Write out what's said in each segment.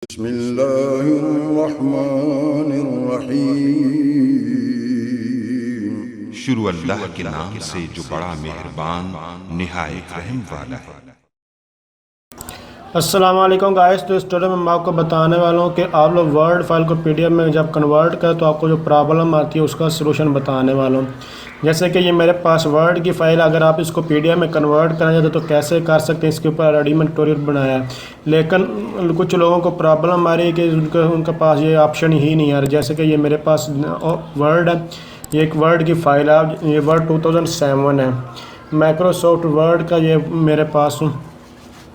बिस्मिल्लाहिर्रहमानिर्रहीम। शुरू अल्लाह के नाम से जो बड़ा मेहरबान निहायत रहम वाला है। अस्सलाम वालेकुम गाइस। तो इस ट्यूटोरियल में मैं आपको बताने वाला हूँ कि आप लोग वर्ड फाइल को पीडीएफ में जब कन्वर्ट करें तो आपको जो प्रॉब्लम आती है उसका सलूशन बताने वाला हूँ। जैसे कि ये मेरे पास वर्ड की फ़ाइल, अगर आप इसको पीडीएफ में कन्वर्ट करना चाहते तो कैसे कर सकते हैं, इसके ऊपर रेडीमेड ट्यूटोरियल बनाया है। लेकिन कुछ लोगों को प्रॉब्लम आ रही है कि उनके पास ये ऑप्शन ही नहीं आ रहा। जैसे कि ये मेरे पास वर्ड है, ये एक वर्ड की फ़ाइल है, ये वर्ड 2007 है, माइक्रोसॉफ्ट वर्ड का ये मेरे पास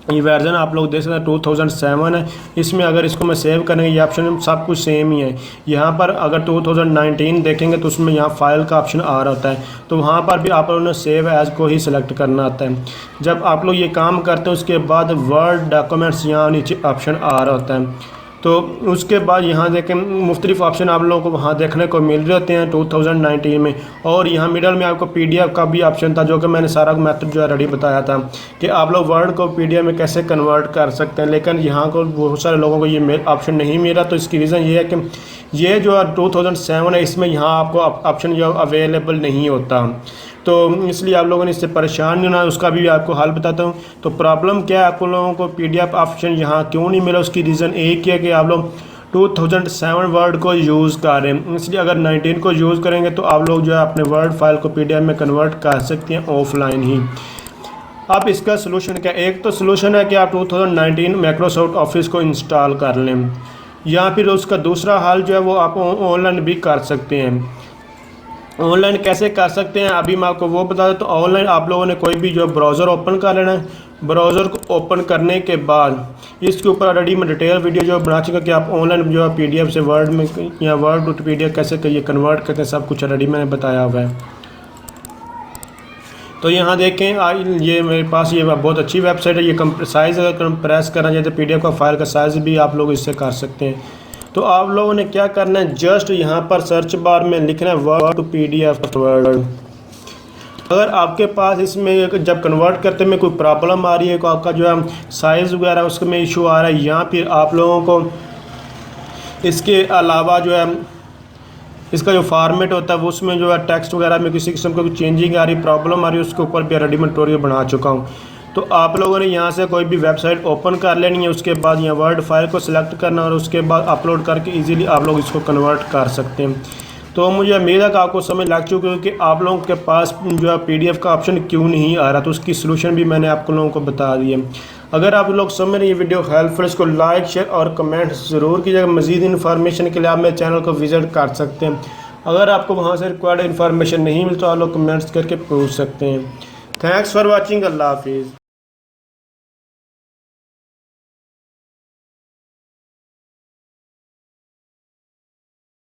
ये वर्जन आप लोग देख सकते हैं 2007 है। इसमें अगर इसको मैं सेव करेंगे ये ऑप्शन सब कुछ सेम ही है। यहाँ पर अगर 2019 देखेंगे तो उसमें यहाँ फाइल का ऑप्शन आ रहा होता है, तो वहाँ पर भी आप लोगों ने सेव एज को ही सिलेक्ट करना आता है। जब आप लोग ये काम करते हैं उसके बाद वर्ड डॉक्यूमेंट्स यहाँ नीचे ऑप्शन आ रहा होता है, तो उसके बाद यहाँ देखें मुख्तलिफ ऑप्शन आप लोगों को वहाँ देखने को मिल रहे होते हैं 2019 में। और यहाँ मिडल में आपको पीडीएफ का भी ऑप्शन था, जो कि मैंने सारा मेथड जो है रेडी बताया था कि आप लोग वर्ड को पीडीएफ में कैसे कन्वर्ट कर सकते हैं। लेकिन यहाँ को बहुत सारे लोगों को ये ऑप्शन नहीं मिला, तो इसकी रीज़न ये है कि ये जो 2007 है इसमें यहाँ आपको ऑप्शन जो अवेलेबल नहीं होता, तो इसलिए आप लोगों ने इससे परेशान नहीं होना। उसका भी आपको हल बताता हूँ। तो प्रॉब्लम क्या है, आप लोगों को पीडीएफ ऑप्शन यहाँ क्यों नहीं मिला, उसकी रीज़न एक ही है कि आप लोग 2007 वर्ड को यूज़ कर रहे हैं। इसलिए अगर 19 को यूज़ करेंगे तो आप लोग जो है अपने वर्ड फाइल को पीडीएफ में कन्वर्ट कर सकते हैं ऑफलाइन ही। अब इसका सलूशन क्या, एक तो सलूशन है कि आप 2019 माइक्रोसॉफ्ट ऑफिस को इंस्टॉल कर लें, या फिर उसका दूसरा हाल जो है वो आप ऑनलाइन भी कर सकते हैं। ऑनलाइन कैसे कर सकते हैं अभी मैं आपको वो बता दें। तो ऑनलाइन आप लोगों ने कोई भी जो ब्राउज़र ओपन कर लेना है। ब्राउज़र को ओपन करने के बाद इसके ऊपर ऑलरेडी मैं डिटेल वीडियो जो बना चुका कि आप ऑनलाइन जो है पीडीएफ से वर्ड में या वर्ड टू पीडीएफ कैसे ये कन्वर्ट करते हैं, सब कुछ ऑलरेडी मैंने बताया हुआ है। तो यहाँ देखें ये मेरे पास ये बहुत अच्छी वेबसाइट है। ये साइज़ अगर कंप्रेस करना चाहते हैं पीडीएफ का फाइल का साइज़ भी आप लोग इससे कर सकते हैं। तो आप लोगों ने क्या करना है, जस्ट यहाँ पर सर्च बार में लिखना है वर्ड टू पीडीएफ वर्ड। अगर आपके पास इसमें जब कन्वर्ट करते में कोई प्रॉब्लम आ रही है, तो आपका जो है साइज़ वगैरह उसमें इशू आ रहा है, या फिर आप लोगों को इसके अलावा जो है इसका जो फॉर्मेट होता है वो उसमें जो है टेक्स्ट वगैरह में किसी किस्म की चेंजिंग आ रही, प्रॉब्लम आ रही है, उसके ऊपर भी रेडीमेड ट्यूटोरियल बना चुका हूँ। तो आप लोगों ने यहाँ से कोई भी वेबसाइट ओपन कर लेनी है, उसके बाद यहाँ वर्ड फाइल को सिलेक्ट करना और उसके बाद अपलोड करके इजीली आप लोग इसको कन्वर्ट कर सकते हैं। तो मुझे उम्मीद है कि आपको समझ लग चुकी है कि आप लोगों के पास जो है पीडीएफ का ऑप्शन क्यों नहीं आ रहा, तो उसकी सलूशन भी मैंने आप लोगों को बता दिया। अगर आप लोग समझ रहे ये वीडियो हेल्पफुल, इसको लाइक शेयर और कमेंट ज़रूर कीजिएगा। मज़ीद इन्फॉर्मेशन के लिए आप मेरे चैनल को विज़िट कर सकते हैं। अगर आपको वहाँ से रिक्वायर्ड इन्फॉर्मेशन नहीं मिलती तो आप लोग कमेंट्स करके पूछ सकते हैं। Thanks for watching. अल्लाह हाफिज़।